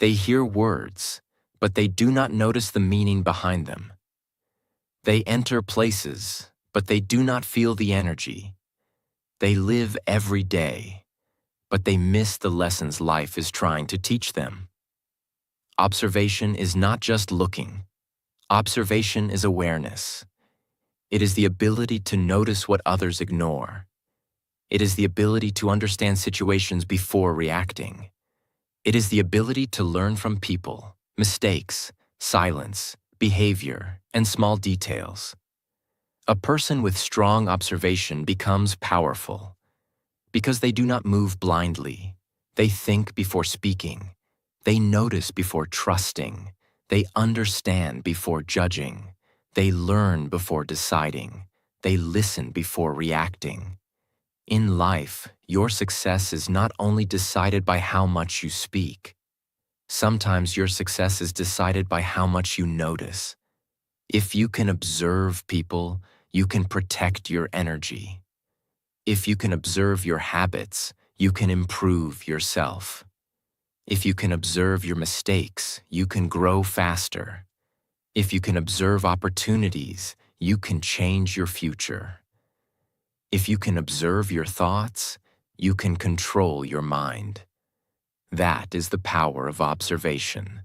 They hear words, but they do not notice the meaning behind them. They enter places, but they do not feel the energy. They live every day, but they miss the lessons life is trying to teach them. Observation is not just looking. Observation is awareness. It is the ability to notice what others ignore. It is the ability to understand situations before reacting. It is the ability to learn from people, mistakes, silence, behavior, and small details. A person with strong observation becomes powerful because they do not move blindly. They think before speaking. They notice before trusting. They understand before judging. They learn before deciding. They listen before reacting. In life, your success is not only decided by how much you speak. Sometimes your success is decided by how much you notice. If you can observe people, you can protect your energy. If you can observe your habits, you can improve yourself. If you can observe your mistakes, you can grow faster. If you can observe opportunities, you can change your future. If you can observe your thoughts, you can control your mind. That is the power of observation.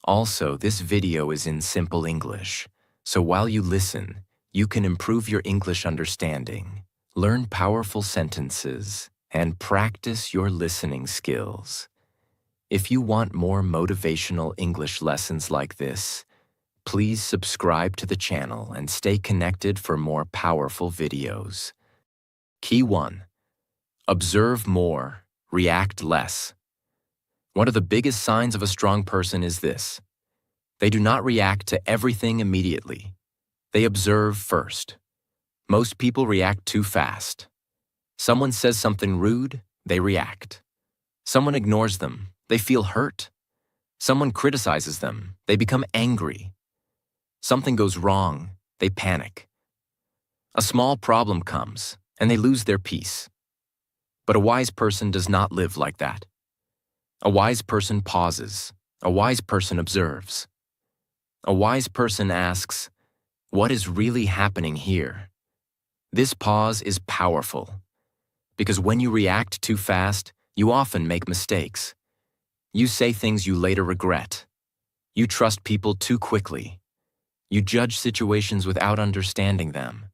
Also, this video is in simple English, so while you listen, you can improve your English understanding, learn powerful sentences, and practice your listening skills. If you want more motivational English lessons like this, please subscribe to the channel and stay connected for more powerful videos. Key 1. Observe more, react less. One of the biggest signs of a strong person is this. They do not react to everything immediately. They observe first. Most people react too fast. Someone says something rude, they react. Someone ignores them, they feel hurt. Someone criticizes them, they become angry. Something goes wrong, they panic. A small problem comes, and they lose their peace. But a wise person does not live like that. A wise person pauses. A wise person observes. A wise person asks, what is really happening here? This pause is powerful, because when you react too fast, you often make mistakes. You say things you later regret. You trust people too quickly. You judge situations without understanding them.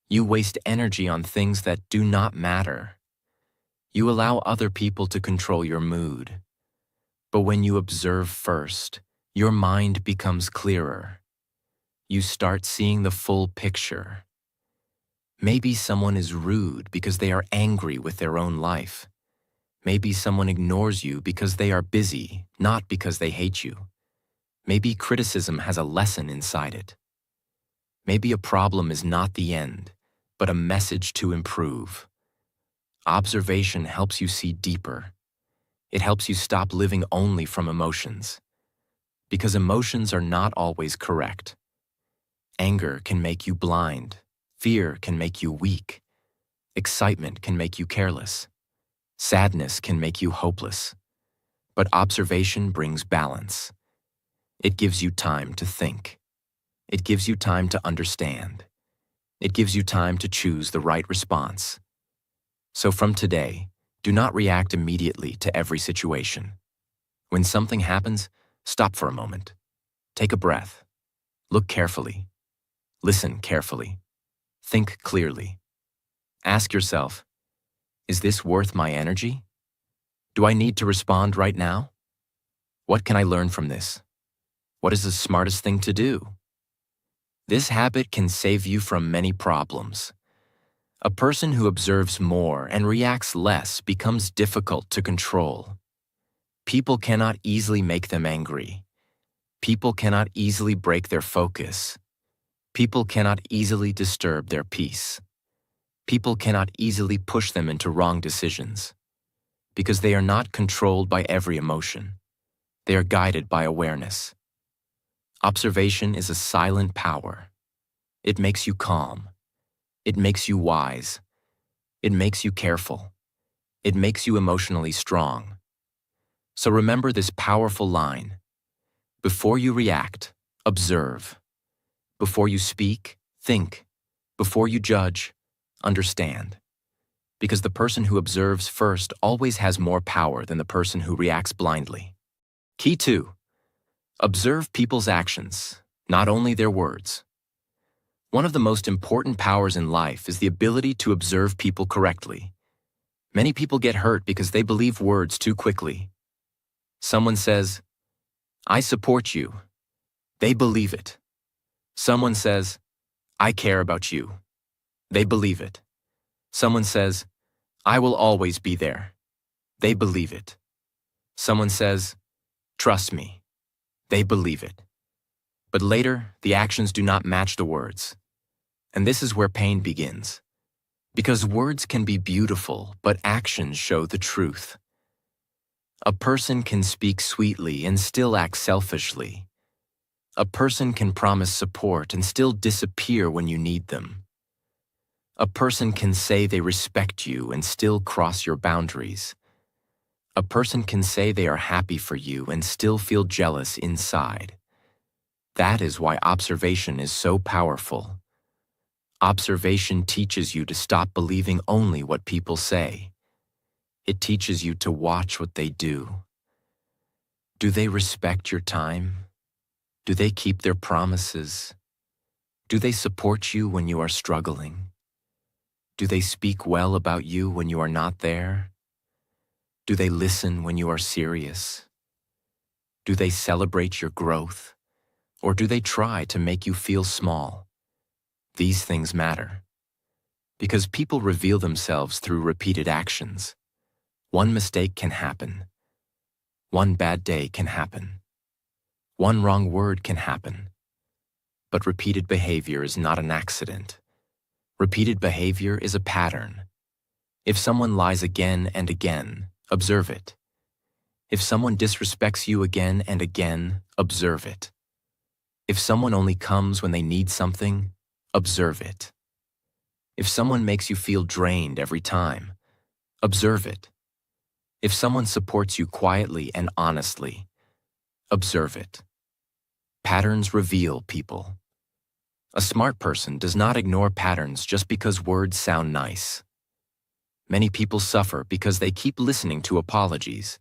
You waste energy on things that do not matter. You allow other people to control your mood. But when you observe first, your mind becomes clearer. You start seeing the full picture. Maybe someone is rude because they are angry with their own life. Maybe someone ignores you because they are busy, not because they hate you. Maybe criticism has a lesson inside it. Maybe a problem is not the end, but a message to improve. Observation helps you see deeper. It helps you stop living only from emotions. Because emotions are not always correct. Anger can make you blind. Fear can make you weak. Excitement can make you careless. Sadness can make you hopeless. But observation brings balance. It gives you time to think. It gives you time to understand. It gives you time to choose the right response. So from today, do not react immediately to every situation. When something happens, stop for a moment. Take a breath. Look carefully. Listen carefully. Think clearly. Ask yourself, is this worth my energy? Do I need to respond right now? What can I learn from this? What is the smartest thing to do? This habit can save you from many problems. A person who observes more and reacts less becomes difficult to control. People cannot easily make them angry. People cannot easily break their focus. People cannot easily disturb their peace. People cannot easily push them into wrong decisions. Because they are not controlled by every emotion. They are guided by awareness. Observation is a silent power. It makes you calm. It makes you wise. It makes you careful. It makes you emotionally strong. So remember this powerful line. Before you react, observe. Before you speak, think. Before you judge, understand. Because the person who observes first always has more power than the person who reacts blindly. Key 2. Observe people's actions, not only their words. One of the most important powers in life is the ability to observe people correctly. Many people get hurt because they believe words too quickly. Someone says, "I support you." They believe it. Someone says, "I care about you." They believe it. Someone says, "I will always be there." They believe it. Someone says, "Trust me." They believe it. But later, the actions do not match the words. And this is where pain begins. Because words can be beautiful, but actions show the truth. A person can speak sweetly and still act selfishly. A person can promise support and still disappear when you need them. A person can say they respect you and still cross your boundaries. A person can say they are happy for you and still feel jealous inside. That is why observation is so powerful. Observation teaches you to stop believing only what people say. It teaches you to watch what they do. Do they respect your time? Do they keep their promises? Do they support you when you are struggling? Do they speak well about you when you are not there? Do they listen when you are serious? Do they celebrate your growth? Or do they try to make you feel small? These things matter. Because people reveal themselves through repeated actions. One mistake can happen. One bad day can happen. One wrong word can happen. But repeated behavior is not an accident. Repeated behavior is a pattern. If someone lies again and again, observe it. If someone disrespects you again and again, observe it. If someone only comes when they need something, observe it. If someone makes you feel drained every time, observe it. If someone supports you quietly and honestly, observe it. Patterns reveal people. A smart person does not ignore patterns just because words sound nice. Many people suffer because they keep listening to apologies,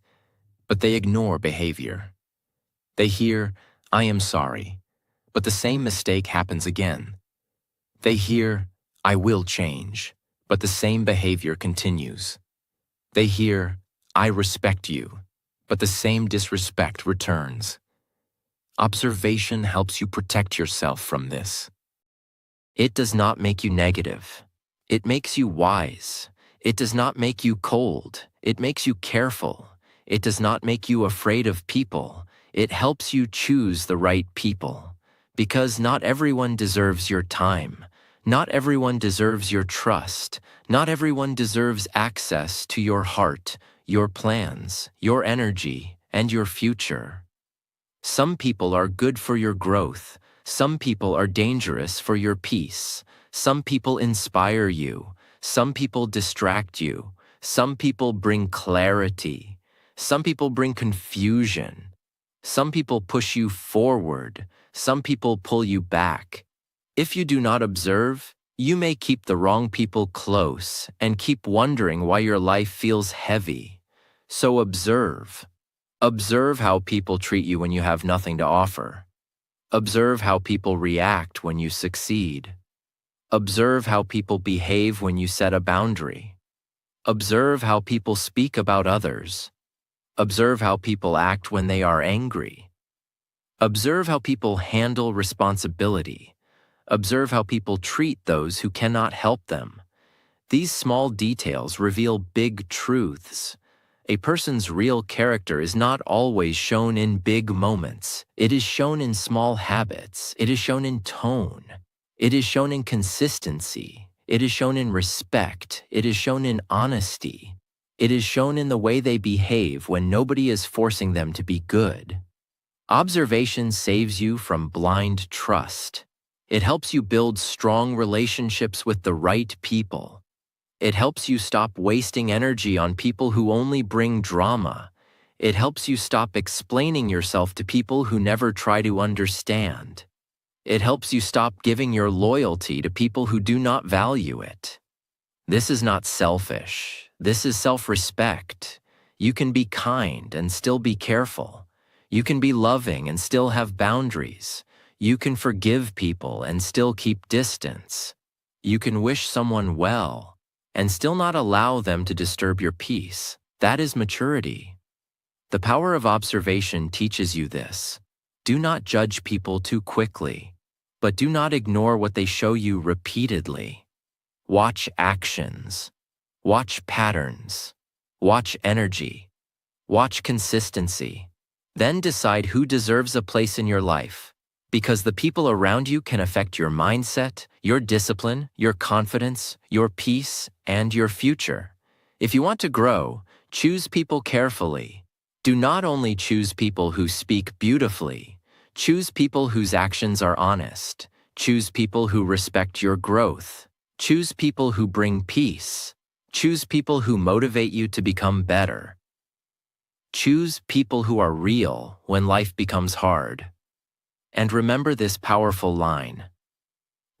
but they ignore behavior. They hear, "I am sorry," but the same mistake happens again. They hear, "I will change," but the same behavior continues. They hear, "I respect you," but the same disrespect returns. Observation helps you protect yourself from this. It does not make you negative. It makes you wise. It does not make you cold. It makes you careful. It does not make you afraid of people. It helps you choose the right people. Because not everyone deserves your time. Not everyone deserves your trust. Not everyone deserves access to your heart, your plans, your energy, and your future. Some people are good for your growth. Some people are dangerous for your peace. Some people inspire you. Some people distract you. Some people bring clarity. Some people bring confusion. Some people push you forward. Some people pull you back. If you do not observe, you may keep the wrong people close and keep wondering why your life feels heavy. So observe. Observe how people treat you when you have nothing to offer. Observe how people react when you succeed. Observe how people behave when you set a boundary. Observe how people speak about others. Observe how people act when they are angry. Observe how people handle responsibility. Observe how people treat those who cannot help them. These small details reveal big truths. A person's real character is not always shown in big moments. It is shown in small habits. It is shown in tone. It is shown in consistency. It is shown in respect. It is shown in honesty. It is shown in the way they behave when nobody is forcing them to be good. Observation saves you from blind trust. It helps you build strong relationships with the right people. It helps you stop wasting energy on people who only bring drama. It helps you stop explaining yourself to people who never try to understand. It helps you stop giving your loyalty to people who do not value it. This is not selfish. This is self-respect. You can be kind and still be careful. You can be loving and still have boundaries. You can forgive people and still keep distance. You can wish someone well and still not allow them to disturb your peace. That is maturity. The power of observation teaches you this. Do not judge people too quickly, but do not ignore what they show you repeatedly. Watch actions. Watch patterns. Watch energy. Watch consistency. Then decide who deserves a place in your life, because the people around you can affect your mindset, your discipline, your confidence, your peace, and your future. If you want to grow, choose people carefully. Do not only choose people who speak beautifully. Choose people whose actions are honest. Choose people who respect your growth. Choose people who bring peace. Choose people who motivate you to become better. Choose people who are real when life becomes hard. And remember this powerful line.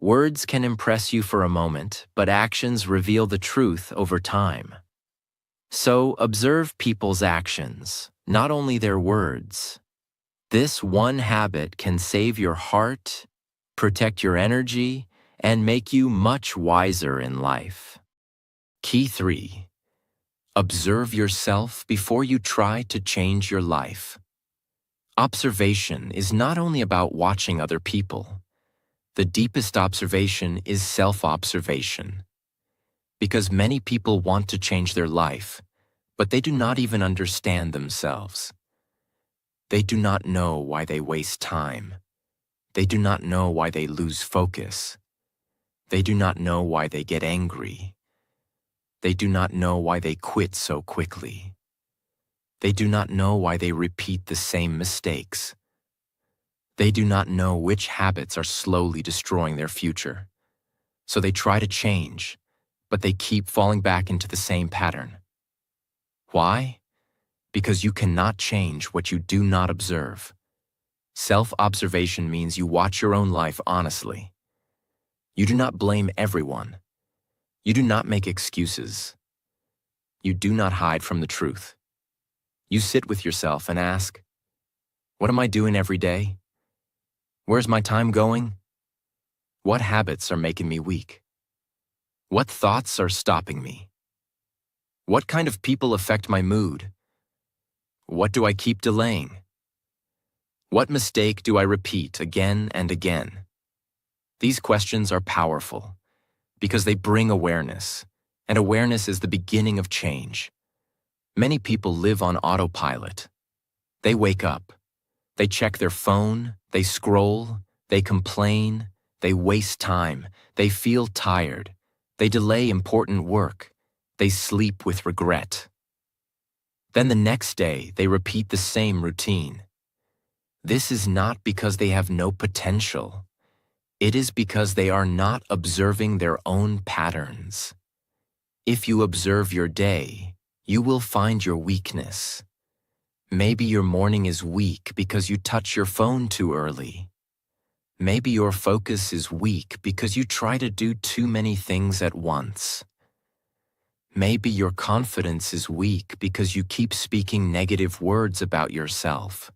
Words can impress you for a moment, but actions reveal the truth over time. So observe people's actions, not only their words. This one habit can save your heart, protect your energy, and make you much wiser in life. Key 3. Observe yourself before you try to change your life. Observation is not only about watching other people. The deepest observation is self-observation. Because many people want to change their life, but they do not even understand themselves. They do not know why they waste time. They do not know why they lose focus. They do not know why they get angry. They do not know why they quit so quickly. They do not know why they repeat the same mistakes. They do not know which habits are slowly destroying their future. So they try to change, but they keep falling back into the same pattern. Why? Because you cannot change what you do not observe. Self-observation means you watch your own life honestly. You do not blame everyone. You do not make excuses. You do not hide from the truth. You sit with yourself and ask, what am I doing every day? Where's my time going? What habits are making me weak? What thoughts are stopping me? What kind of people affect my mood? What do I keep delaying? What mistake do I repeat again and again? These questions are powerful because they bring awareness, and awareness is the beginning of change. Many people live on autopilot. They wake up, they check their phone, they scroll, they complain, they waste time, they feel tired, they delay important work, they sleep with regret. Then the next day, they repeat the same routine. This is not because they have no potential. It is because they are not observing their own patterns. If you observe your day, you will find your weakness. Maybe your morning is weak because you touch your phone too early. Maybe your focus is weak because you try to do too many things at once. Maybe your confidence is weak because you keep speaking negative words about yourself.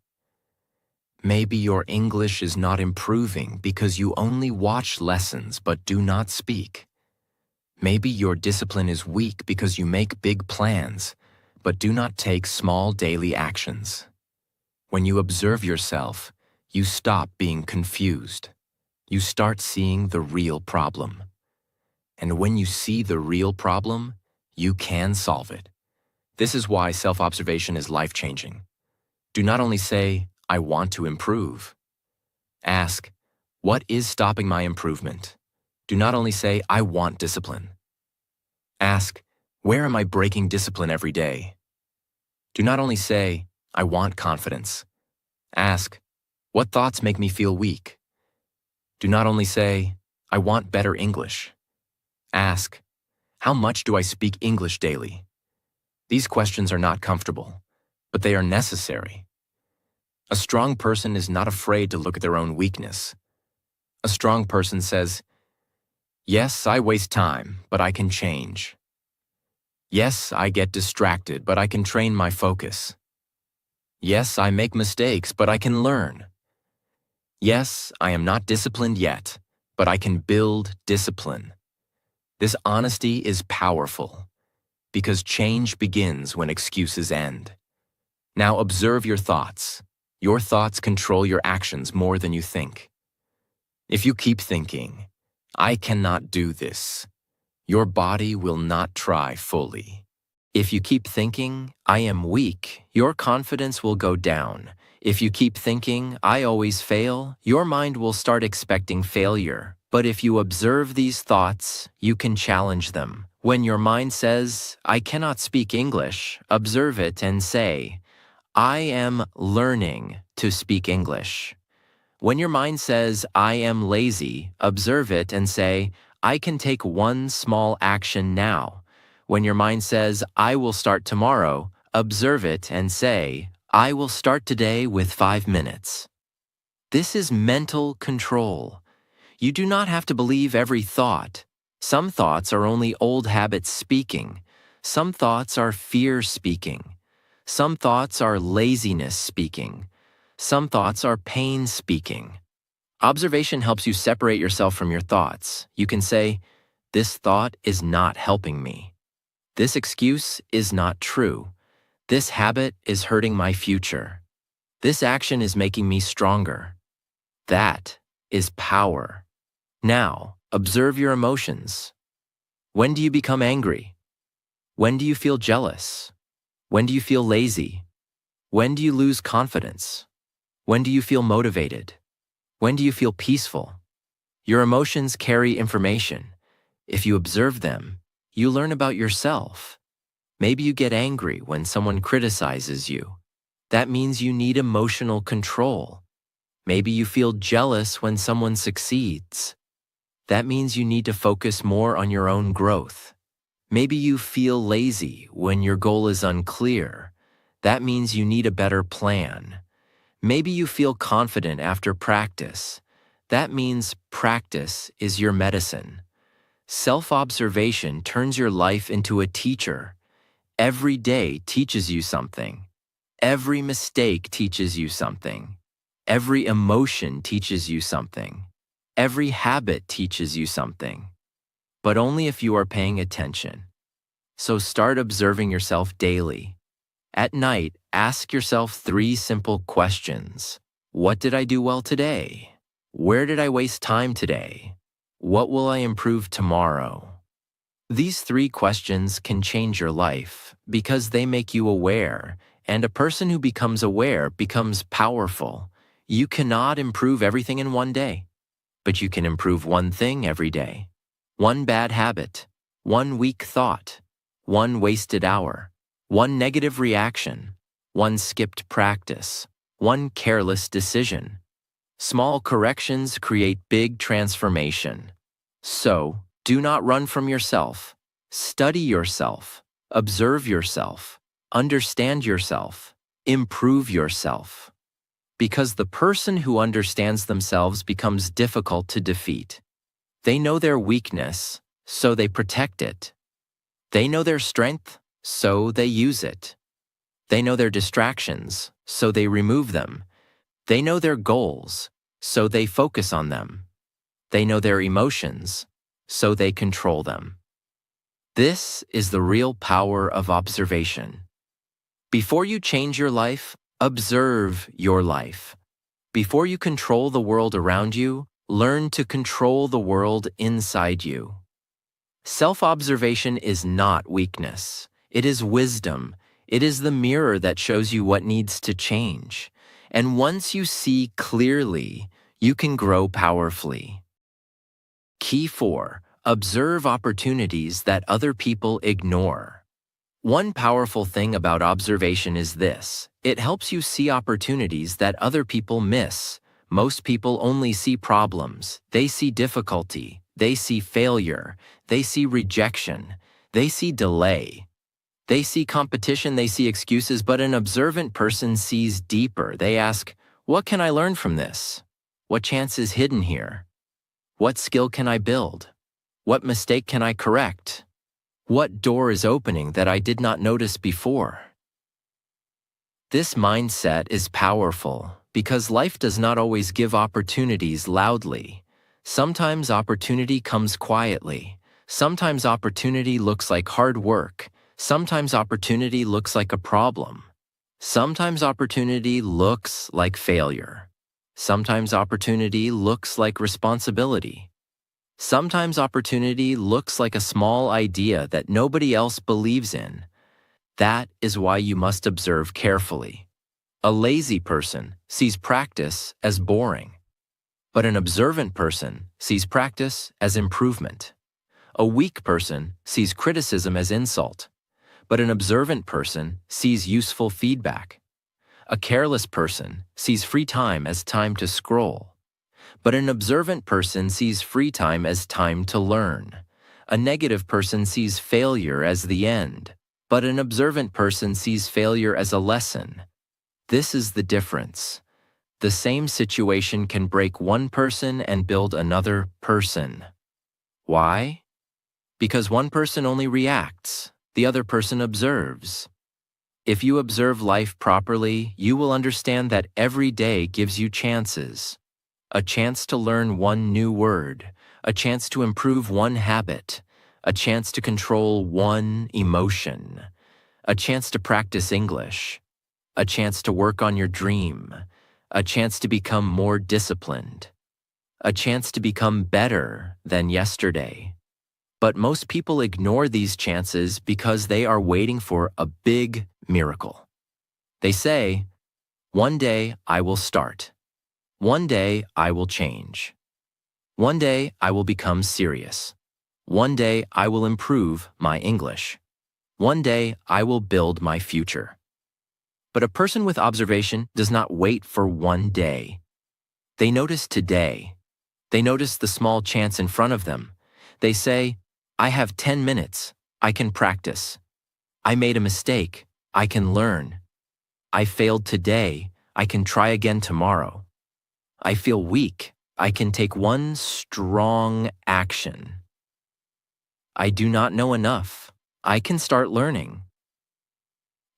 Maybe your English is not improving because you only watch lessons but do not speak. Maybe your discipline is weak because you make big plans but do not take small daily actions. When you observe yourself, you stop being confused. You start seeing the real problem. And when you see the real problem, you can solve it. This is why self-observation is life-changing. Do not only say, I want to improve. Ask, what is stopping my improvement? Do not only say, I want discipline. Ask, where am I breaking discipline every day? Do not only say, I want confidence. Ask, what thoughts make me feel weak? Do not only say, I want better English. Ask, how much do I speak English daily? These questions are not comfortable, but they are necessary. A strong person is not afraid to look at their own weakness. A strong person says, "Yes, I waste time, but I can change. Yes, I get distracted, but I can train my focus. Yes, I make mistakes, but I can learn. Yes, I am not disciplined yet, but I can build discipline." This honesty is powerful because change begins when excuses end. Now observe your thoughts. Your thoughts control your actions more than you think. If you keep thinking, "I cannot do this," your body will not try fully. If you keep thinking, "I am weak," your confidence will go down. If you keep thinking, "I always fail," your mind will start expecting failure. But if you observe these thoughts, you can challenge them. When your mind says, "I cannot speak English," observe it and say, "I am learning to speak English." When your mind says, "I am lazy," observe it and say, "I can take one small action now." When your mind says, "I will start tomorrow," observe it and say, "I will start today with 5 minutes." This is mental control. You do not have to believe every thought. Some thoughts are only old habits speaking. Some thoughts are fear speaking. Some thoughts are laziness speaking. Some thoughts are pain speaking. Observation helps you separate yourself from your thoughts. You can say, "This thought is not helping me. This excuse is not true. This habit is hurting my future. This action is making me stronger." That is power. Now, observe your emotions. When do you become angry? When do you feel jealous? When do you feel lazy? When do you lose confidence? When do you feel motivated? When do you feel peaceful? Your emotions carry information. If you observe them, you learn about yourself. Maybe you get angry when someone criticizes you. That means you need emotional control. Maybe you feel jealous when someone succeeds. That means you need to focus more on your own growth. Maybe you feel lazy when your goal is unclear. That means you need a better plan. Maybe you feel confident after practice. That means practice is your medicine. Self-observation turns your life into a teacher. Every day teaches you something. Every mistake teaches you something. Every emotion teaches you something. Every habit teaches you something. But only if you are paying attention. So start observing yourself daily. At night, ask yourself 3 simple questions. What did I do well today? Where did I waste time today? What will I improve tomorrow? These 3 questions can change your life because they make you aware, and a person who becomes aware becomes powerful. You cannot improve everything in one day, but you can improve one thing every day. One bad habit, one weak thought, one wasted hour, one negative reaction, one skipped practice, one careless decision. Small corrections create big transformation. So, do not run from yourself. Study yourself, observe yourself, understand yourself, improve yourself. Because the person who understands themselves becomes difficult to defeat. They know their weakness, so they protect it. They know their strength, so they use it. They know their distractions, so they remove them. They know their goals, so they focus on them. They know their emotions, so they control them. This is the real power of observation. Before you change your life, observe your life. Before you control the world around you, learn to control the world inside you. Self-observation is not weakness. It is wisdom. It is the mirror that shows you what needs to change. And once you see clearly, you can grow powerfully. Key 4. Observe opportunities that other people ignore. One powerful thing about observation is this: it helps you see opportunities that other people miss. Most people only see problems. They see difficulty. They see failure. They see rejection. They see delay. They see competition, they see excuses, but an observant person sees deeper. They ask, what can I learn from this? What chance is hidden here? What skill can I build? What mistake can I correct? What door is opening that I did not notice before? This mindset is powerful because life does not always give opportunities loudly. Sometimes opportunity comes quietly. Sometimes opportunity looks like hard work. Sometimes opportunity looks like a problem. Sometimes opportunity looks like failure. Sometimes opportunity looks like responsibility. Sometimes opportunity looks like a small idea that nobody else believes in. That is why you must observe carefully. A lazy person sees practice as boring, but an observant person sees practice as improvement. A weak person sees criticism as insult, but an observant person sees useful feedback. A careless person sees free time as time to scroll, but an observant person sees free time as time to learn. A negative person sees failure as the end, but an observant person sees failure as a lesson. This is the difference. The same situation can break one person and build another person. Why? Because one person only reacts, the other person observes. If you observe life properly, you will understand that every day gives you chances. A chance to learn one new word, a chance to improve one habit, a chance to control one emotion, a chance to practice English, a chance to work on your dream, a chance to become more disciplined, a chance to become better than yesterday. But most people ignore these chances because they are waiting for a big miracle. They say, one day I will start. One day I will change. One day I will become serious. One day I will improve my English. One day I will build my future. But a person with observation does not wait for one day. They notice today. They notice the small chance in front of them. They say, I have 10 minutes. I can practice. I made a mistake. I can learn. I failed today. I can try again tomorrow. I feel weak. I can take one strong action. I do not know enough. I can start learning.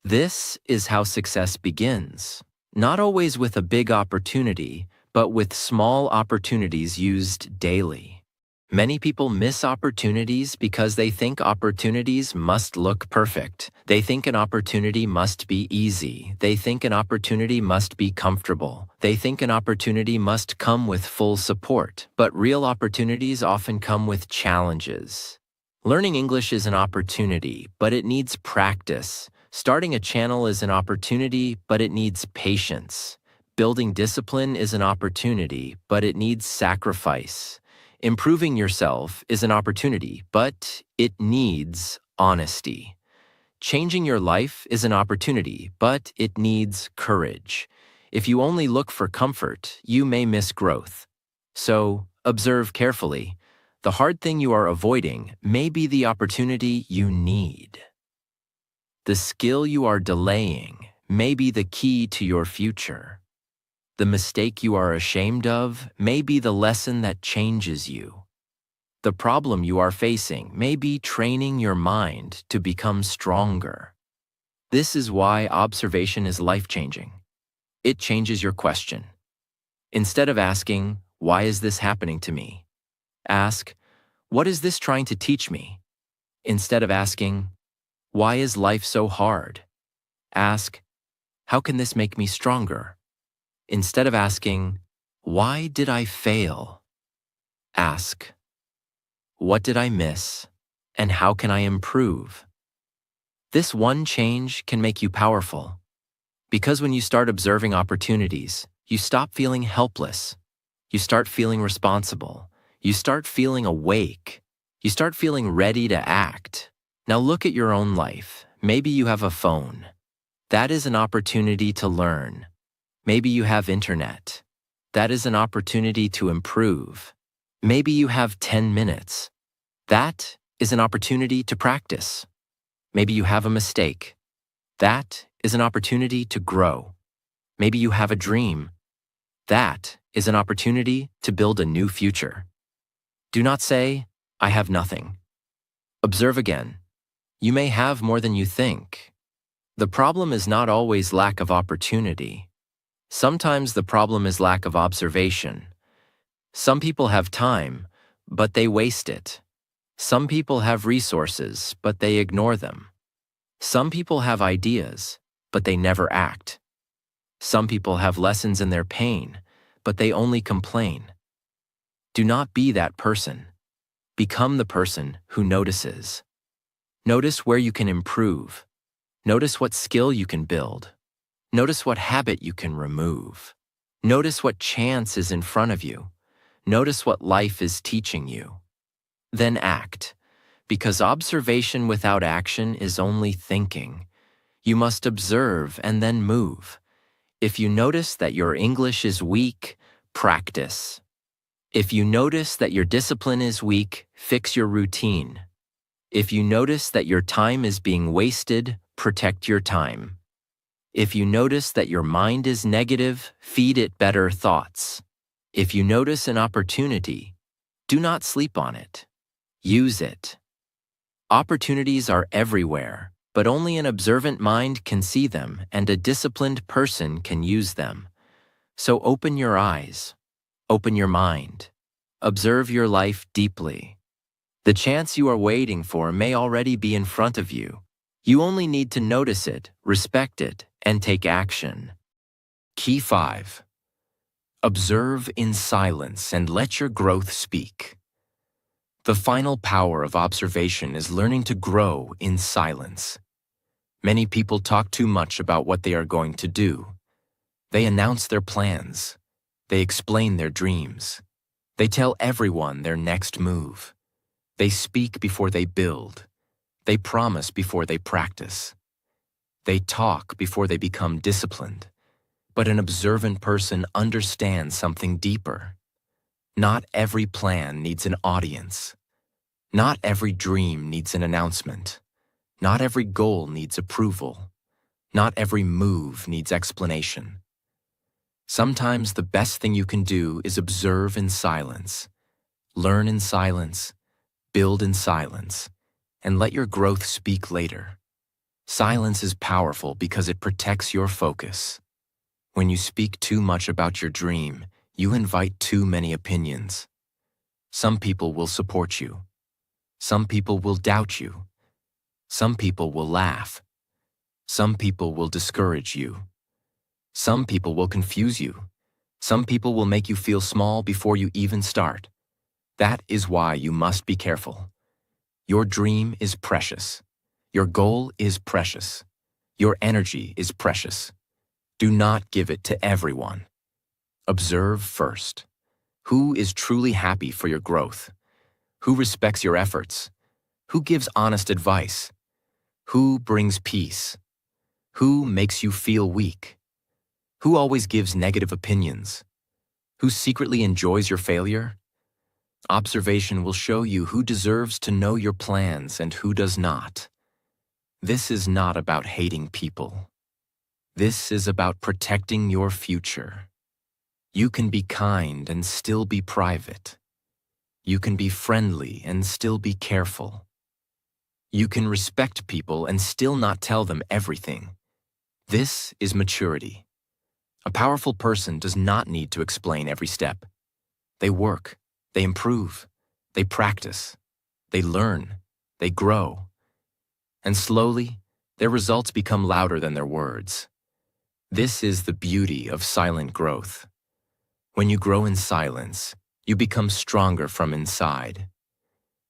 This is how success begins, not always with a big opportunity, but with small opportunities used daily. Many people miss opportunities because they think opportunities must look perfect. They think an opportunity must be easy. They think an opportunity must be comfortable. They think an opportunity must come with full support. But real opportunities often come with challenges. Learning English is an opportunity, but it needs practice. Starting a channel is an opportunity, but it needs patience. Building discipline is an opportunity, but it needs sacrifice. Improving yourself is an opportunity, but it needs honesty. Changing your life is an opportunity, but it needs courage. If you only look for comfort, you may miss growth. So, observe carefully. The hard thing you are avoiding may be the opportunity you need. The skill you are delaying may be the key to your future. The mistake you are ashamed of may be the lesson that changes you. The problem you are facing may be training your mind to become stronger. This is why observation is life-changing. It changes your question. Instead of asking, why is this happening to me? Ask, what is this trying to teach me? Instead of asking, why is life so hard? Ask, how can this make me stronger? Instead of asking, why did I fail? Ask, what did I miss, and how can I improve? This one change can make you powerful. Because when you start observing opportunities, you stop feeling helpless. You start feeling responsible. You start feeling awake. You start feeling ready to act. Now look at your own life. Maybe you have a phone. That is an opportunity to learn. Maybe you have internet. That is an opportunity to improve. Maybe you have 10 minutes. That is an opportunity to practice. Maybe you have a mistake. That is an opportunity to grow. Maybe you have a dream. That is an opportunity to build a new future. Do not say, I have nothing. Observe again. You may have more than you think. The problem is not always lack of opportunity. Sometimes the problem is lack of observation. Some people have time, but they waste it. Some people have resources, but they ignore them. Some people have ideas, but they never act. Some people have lessons in their pain, but they only complain. Do not be that person. Become the person who notices. Notice where you can improve. Notice what skill you can build. Notice what habit you can remove. Notice what chance is in front of you. Notice what life is teaching you. Then act, because observation without action is only thinking. You must observe and then move. If you notice that your English is weak, practice. If you notice that your discipline is weak, fix your routine. If you notice that your time is being wasted, protect your time. If you notice that your mind is negative, feed it better thoughts. If you notice an opportunity, do not sleep on it. Use it. Opportunities are everywhere, but only an observant mind can see them and a disciplined person can use them. So open your eyes. Open your mind. Observe your life deeply. The chance you are waiting for may already be in front of you. You only need to notice it, respect it, and take action. Key 5. Observe in silence and let your growth speak. The final power of observation is learning to grow in silence. Many people talk too much about what they are going to do. They announce their plans. They explain their dreams. They tell everyone their next move. They speak before they build. They promise before they practice. They talk before they become disciplined. But an observant person understands something deeper. Not every plan needs an audience. Not every dream needs an announcement. Not every goal needs approval. Not every move needs explanation. Sometimes the best thing you can do is observe in silence. Learn in silence. Build in silence. And let your growth speak later. Silence is powerful because it protects your focus. When you speak too much about your dream, you invite too many opinions. Some people will support you. Some people will doubt you. Some people will laugh. Some people will discourage you. Some people will confuse you. Some people will make you feel small before you even start. That is why you must be careful. Your dream is precious. Your goal is precious. Your energy is precious. Do not give it to everyone. Observe first. Who is truly happy for your growth? Who respects your efforts? Who gives honest advice? Who brings peace? Who makes you feel weak? Who always gives negative opinions? Who secretly enjoys your failure? Observation will show you who deserves to know your plans and who does not. This is not about hating people. This is about protecting your future. You can be kind and still be private. You can be friendly and still be careful. You can respect people and still not tell them everything. This is maturity. A powerful person does not need to explain every step. They work, they improve, they practice, they learn, they grow. And slowly, their results become louder than their words. This is the beauty of silent growth. When you grow in silence, you become stronger from inside.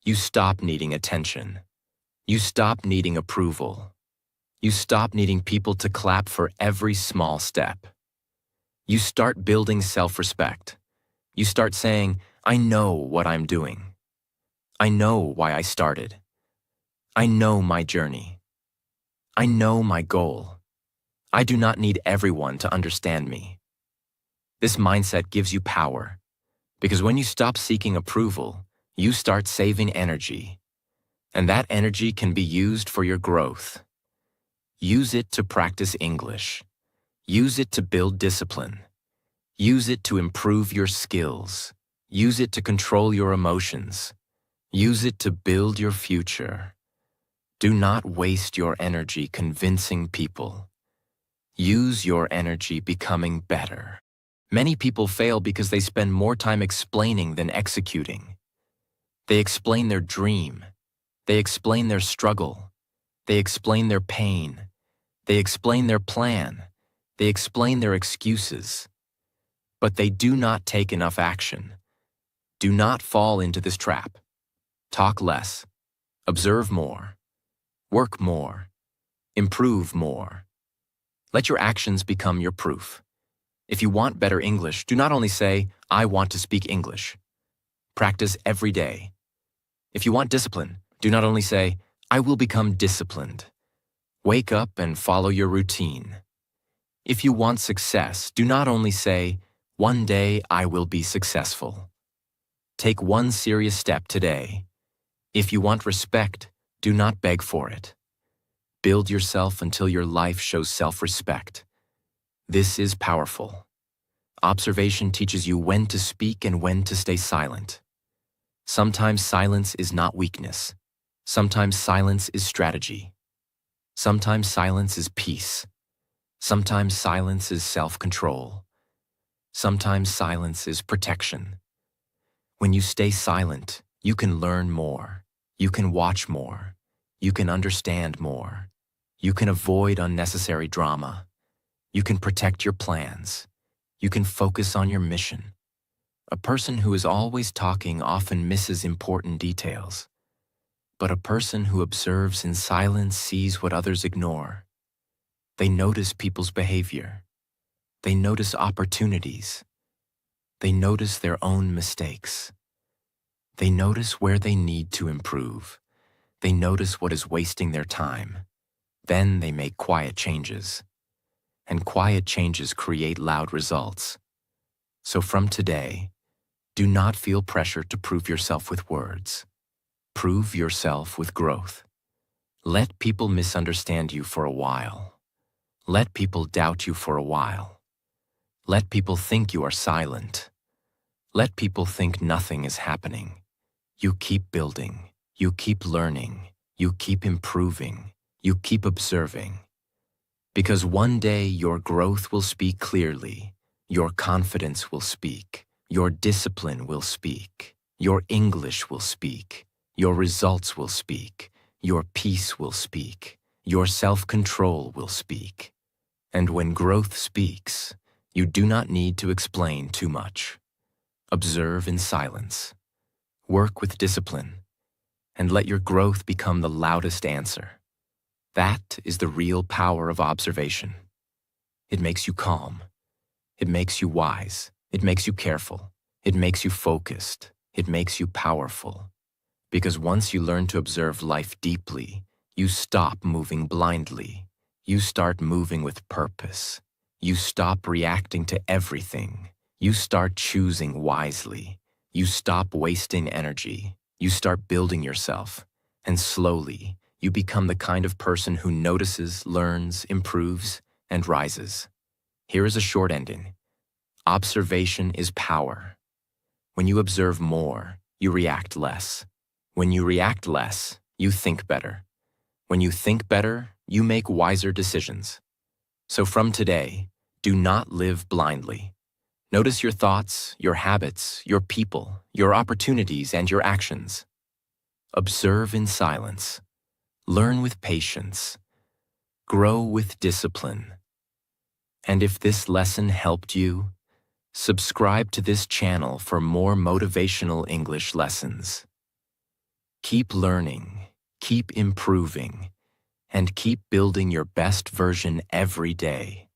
You stop needing attention. You stop needing approval. You stop needing people to clap for every small step. You start building self-respect. You start saying, I know what I'm doing. I know why I started. I know my journey. I know my goal. I do not need everyone to understand me. This mindset gives you power, because when you stop seeking approval, you start saving energy. And that energy can be used for your growth. Use it to practice English. Use it to build discipline. Use it to improve your skills. Use it to control your emotions. Use it to build your future. Do not waste your energy convincing people. Use your energy becoming better. Many people fail because they spend more time explaining than executing. They explain their dream. They explain their struggle. They explain their pain. They explain their plan. They explain their excuses. But they do not take enough action. Do not fall into this trap. Talk less. Observe more. Work more. Improve more. Let your actions become your proof. If you want better English, do not only say, "I want to speak English." Practice every day. If you want discipline, do not only say, "I will become disciplined." Wake up and follow your routine. If you want success, do not only say, "One day I will be successful." Take one serious step today. If you want respect, do not beg for it. Build yourself until your life shows self-respect. This is powerful. Observation teaches you when to speak and when to stay silent. Sometimes silence is not weakness. Sometimes silence is strategy. Sometimes silence is peace. Sometimes silence is self-control. Sometimes silence is protection. When you stay silent, you can learn more. You can watch more. You can understand more. You can avoid unnecessary drama. You can protect your plans. You can focus on your mission. A person who is always talking often misses important details. But a person who observes in silence sees what others ignore. They notice people's behavior. They notice opportunities. They notice their own mistakes. They notice where they need to improve. They notice what is wasting their time. Then they make quiet changes. And quiet changes create loud results. So from today, do not feel pressure to prove yourself with words. Prove yourself with growth. Let people misunderstand you for a while. Let people doubt you for a while. Let people think you are silent. Let people think nothing is happening. You keep building. You keep learning. You keep improving. You keep observing. Because one day your growth will speak clearly. Your confidence will speak. Your discipline will speak. Your English will speak. Your results will speak. Your peace will speak. Your self-control will speak. And when growth speaks, you do not need to explain too much. Observe in silence. Work with discipline. And let your growth become the loudest answer. That is the real power of observation. It makes you calm. It makes you wise. It makes you careful. It makes you focused. It makes you powerful. Because once you learn to observe life deeply, you stop moving blindly. You start moving with purpose. You stop reacting to everything. You start choosing wisely. You stop wasting energy. You start building yourself. And slowly, you become the kind of person who notices, learns, improves, and rises. Here is a short ending. Observation is power. When you observe more, you react less. When you react less, you think better. When you think better, you make wiser decisions. So from today, do not live blindly. Notice your thoughts, your habits, your people, your opportunities, and your actions. Observe in silence. Learn with patience. Grow with discipline. And if this lesson helped you, subscribe to this channel for more motivational English lessons. Keep learning, keep improving, and keep building your best version every day.